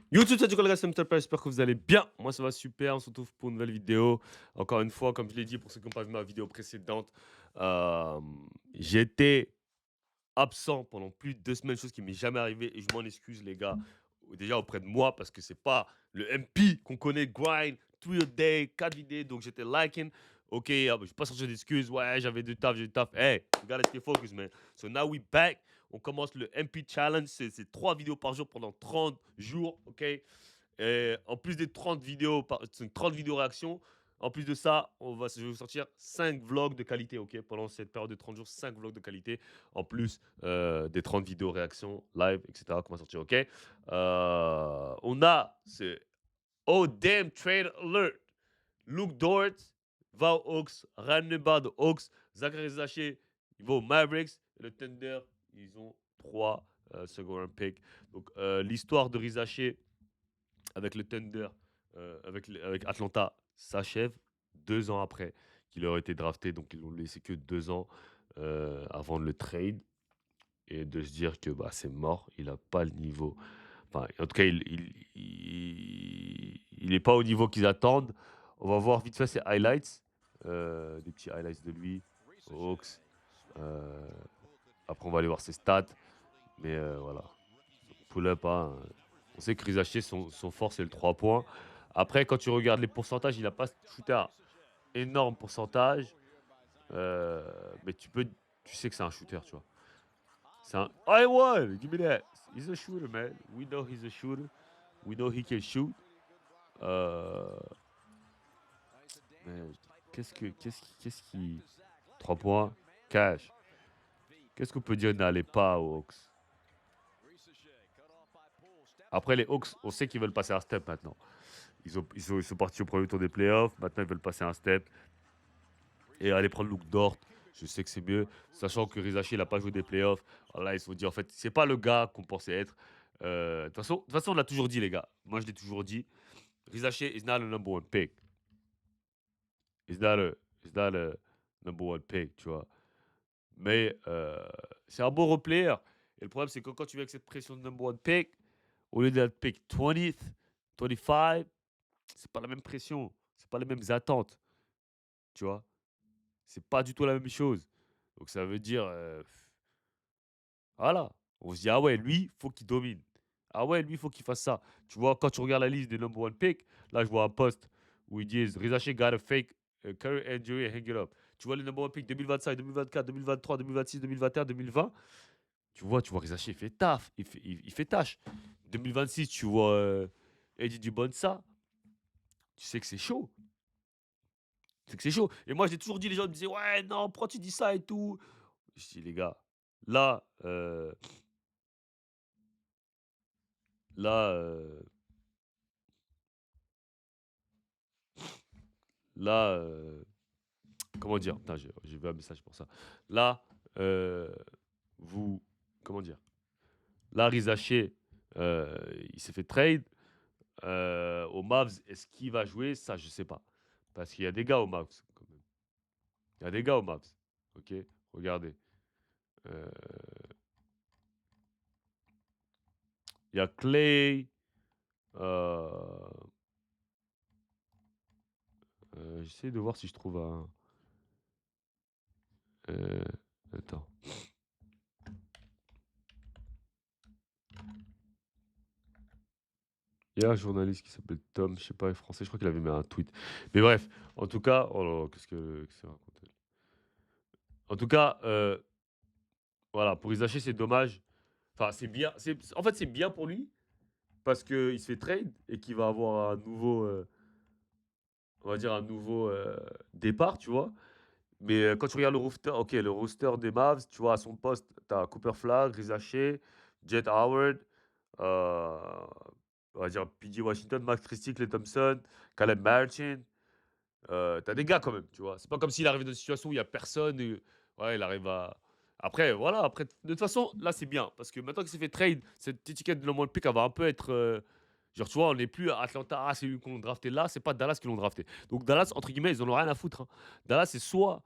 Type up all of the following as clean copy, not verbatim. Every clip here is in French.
YouTube, c'est du Colgas Mr. J'espère que vous allez bien. Moi, ça va super. On se retrouve pour une nouvelle vidéo. Encore une fois, comme je l'ai dit, pour ceux qui n'ont pas vu ma vidéo précédente, euh, j'étais absent pendant plus de 2 semaines, chose qui m'est jamais arrivée et je m'en excuse, les gars. Déjà auprès de moi, parce que c'est pas le MP qu'on connaît, grind, 3 a day, 4 vidéos, donc j'étais liking. Ok, je vais pas sortir d'excuses. Ouais, j'avais du taf, j'ai du taf. Hey, you gotta stay focused, man. So now we back. On commence le MP Challenge. C'est 3 vidéos par jour pendant 30 jours, ok? Et en plus des 30 vidéos, 30 vidéos réactions, en plus de ça, je vais vous sortir 5 vlogs de qualité, ok? Pendant cette période de 30 jours, 5 vlogs de qualité, en plus des 30 vidéos réactions, live, etc. qu'on va sortir, ok? On a ce Oh Damn Trade Alert. Luke Dort va aux Hawks, Ryan Nebar aux Hawks, Zachary Zaché, il va aux Mavericks, et le Thunder, ils ont 3 second round picks. Donc l'histoire de Rizaché avec le Thunder, avec Atlanta, s'achève 2 ans après qu'il aurait été drafté. Donc, ils l'ont laissé que 2 ans avant de le trade et de se dire que bah, c'est mort. Il n'a pas le niveau. Enfin, en tout cas, il n'est pas au niveau qu'ils attendent. On va voir vite fait ses highlights. Des petits highlights de lui, aux Hawks. Euh, Après, on va aller voir ses stats. Mais voilà. Pull-up, hein. On sait que Rizaché, son fort, c'est le 3 points. Après, quand tu regardes les pourcentages, il n'a pas shooté un énorme pourcentage. Mais tu sais que c'est un shooter, tu vois. C'est un. I won! Give me that! He's a shooter, man. We know he's a shooter. We know he can shoot. Euh, mais qu'est-ce qui. 3 points, cash. Qu'est-ce qu'on peut dire n'allez pas aux Hawks? Après, les Hawks, on sait qu'ils veulent passer un step maintenant. Ils sont partis au premier tour des playoffs. Maintenant, ils veulent passer un step et aller prendre Luke Dort. Je sais que c'est mieux, sachant que Rizachi, il n'a pas joué des playoffs. Là, ils se sont dit, en fait, c'est pas le gars qu'on pensait être. De toute façon, on l'a toujours dit, les gars. Moi, je l'ai toujours dit. Rizachi is not a number one pick. He's not a number one pick, tu vois. Mais c'est un bon replayer. Et le problème, c'est que quand tu viens avec cette pression de number one pick, au lieu d'être pick 20th, 25, c'est pas la même pression. C'est pas les mêmes attentes, tu vois. C'est pas du tout la même chose. Donc ça veut dire, voilà, on se dit: «Ah ouais, lui, faut qu'il domine. Ah ouais, lui, faut qu'il fasse ça». Tu vois, quand tu regardes la liste des number one pick, là, je vois un post où ils disent: «Reza Shake got a fake, career injury and hang it up». Tu vois les number one pick 2025, 2024, 2023, 2026, 2021, 2020. Tu vois Reza Shake, il fait taf, il fait tâche. 2026, tu vois, Eddie Dubonsa, tu sais que c'est chaud. C'est que c'est chaud. Et moi, j'ai toujours dit, les gens me disaient: «Ouais, non, pourquoi tu dis ça et tout?» Je dis: «Les gars, là, là, là, comment dire? Putain, j'ai vu un message pour ça. Là, vous comment dire? Là, Rizaché, il s'est fait trade, aux Mavs. Est-ce qu'il va jouer? Ça, je sais pas. Parce qu'il y a des gars aux Mavs, quand même. Il y a des gars aux Mavs, OK? Regardez, heu, il y a Clay, heu j'essaie de voir si je trouve un, heu, attends. Il y a un journaliste qui s'appelle Tom, je sais pas, français, je crois qu'il avait mis un tweet. Mais bref, en tout cas, oh là là, qu'est-ce que raconté? En tout cas, voilà, pour Isaché, c'est dommage. Enfin, c'est bien. En fait, c'est bien pour lui parce qu'il se fait trade et qu'il va avoir un nouveau, on va dire, un nouveau départ, tu vois. Mais quand tu regardes le roster, ok, le roster des Mavs, tu vois, à son poste, tu as Cooper Flag, Rizaché, Jet Howard, euh, on va dire PG Washington, Max Christie, Klay Thompson, Caleb Martin. Tu des gars quand même, tu vois. C'est pas comme s'il arrivait dans une situation où il y a personne. Et, ouais, il arrive à. Après, voilà. Après, de toute façon, là, c'est bien. Parce que maintenant qu'il s'est fait trade, cette étiquette de number one pick, elle va un peu être. Genre, tu vois, on n'est plus à Atlanta. Ah, c'est lui qu'on a drafté là. C'est pas Dallas qui l'ont drafté. Donc, Dallas, entre guillemets, ils en ont rien à foutre, hein. Dallas, c'est soit.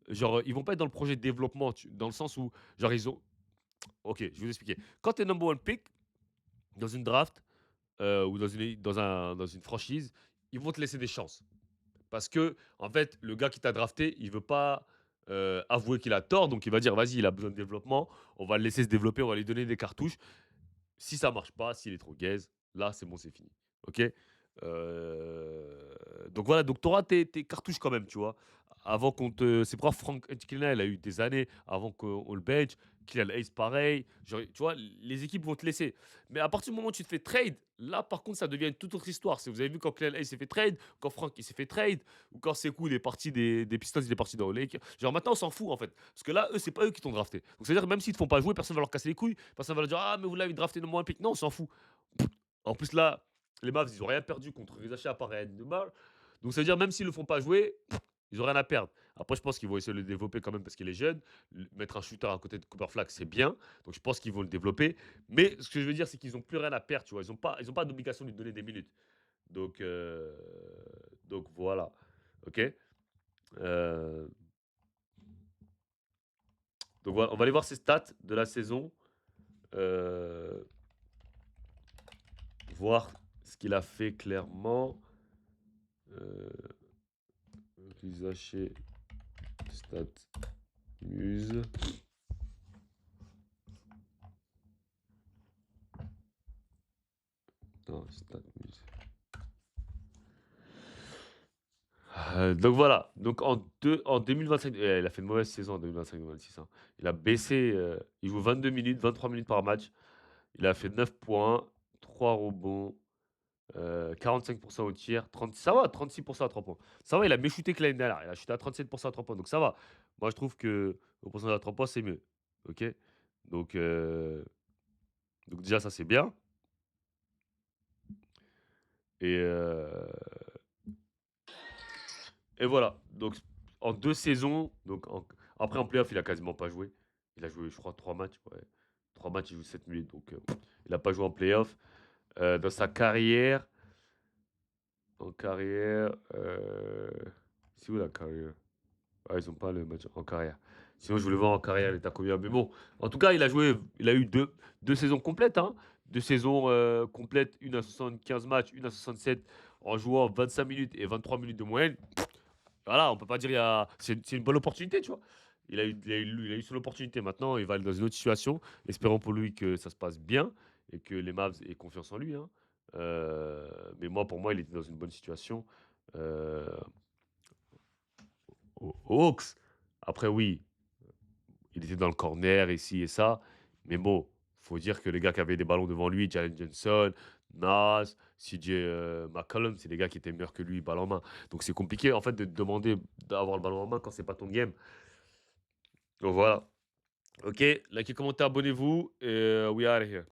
Genre, ils vont pas être dans le projet de développement. Dans le sens où. Genre, ils ont. Ok, je vais vous expliquer. Quand tu es number one pick dans une draft, ou dans une franchise, ils vont te laisser des chances. Parce que, en fait, le gars qui t'a drafté, il veut pas avouer qu'il a tort, donc il va dire, vas-y, il a besoin de développement, on va le laisser se développer, on va lui donner des cartouches. Si ça marche pas, s'il est trop gaze, là, c'est bon, c'est fini. OK? Donc voilà, donc tu auras tes cartouches quand même, tu vois? Avant qu'on te c'est pourquoi Frank Ntilikina, il a eu des années avant qu'on le bench. Kylian Hayes, pareil. Genre, tu vois, les équipes vont te laisser. Mais à partir du moment où tu te fais trade, là, par contre, ça devient une toute autre histoire. Si vous avez vu quand Kylian Hayes s'est fait trade, quand Frank il s'est fait trade, ou quand Sekou il est parti des Pistons, il est parti dans les Lakers. Genre maintenant, on s'en fout en fait. Parce que là, eux, c'est pas eux qui t'ont drafté. Donc c'est-à-dire que même s'ils te font pas jouer, personne va leur casser les couilles. Personne va leur dire ah mais vous l'avez drafté de moins pick. Non, on s'en fout. En plus là, les Mavs, ils ont rien perdu contre les achats à part Ryan Newman. Donc ça veut dire même s'ils le font pas jouer, ils ont rien à perdre. Après, je pense qu'ils vont essayer de le développer quand même parce qu'il est jeune. Mettre un shooter à côté de Cooper Flag, c'est bien. Donc je pense qu'ils vont le développer. Mais ce que je veux dire, c'est qu'ils n'ont plus rien à perdre. Tu vois, ils ont pas d'obligation de lui donner des minutes. Donc, donc voilà. Ok. Euh, donc voilà, on va aller voir ses stats de la saison. Euh, voir ce qu'il a fait clairement. Rizaché, stat, muse. Non, stat, muse. Donc voilà. Donc en 2025, il a fait une mauvaise saison en 2025-2026. Hein. Il a baissé. Il joue 22 minutes, 23 minutes par match. Il a fait 9 points, 3 rebonds, 45% au tir, 30, ça va, 36% à 3 points. Ça va, il a mieux shooté que l'année dernière. Il a chuté à 37% à 3 points. Donc ça va. Moi, je trouve que au pourcentage à 3 points, c'est mieux. OK. Donc, donc déjà, ça, c'est bien. Et, et voilà. Donc, en 2 saisons, après en playoff, il a quasiment pas joué. Il a joué, je crois, 3 matchs. Ouais. 3 matchs, il joue 7 minutes. Donc, il n'a pas joué en playoff. Dans sa carrière, en carrière, c'est où la carrière? Ah, ils ont pas le match en carrière. Sinon, je voulais voir en carrière, il était à combien. Mais bon, en tout cas, il a joué, il a eu deux saisons complètes. Hein. 2 saisons complètes, une à 75 matchs, une à 67, en jouant 25 minutes et 23 minutes de moyenne. Voilà, on peut pas dire c'est une bonne opportunité, tu vois. Il a eu son opportunité. Maintenant, il va aller dans une autre situation. Espérons pour lui que ça se passe bien et que les Mavs aient confiance en lui. Hein. Mais moi, pour moi, il était dans une bonne situation. Euh, aux Hawks. Après, oui, il était dans le corner, ici et ça. Mais bon, faut dire que les gars qui avaient des ballons devant lui, Jalen Johnson, Nas, CJ McCollum, c'est des gars qui étaient meilleurs que lui, balle en main. Donc c'est compliqué en fait de te demander d'avoir le ballon en main quand c'est pas ton game. Donc voilà. Ok, likez, commentez, abonnez-vous et we are here.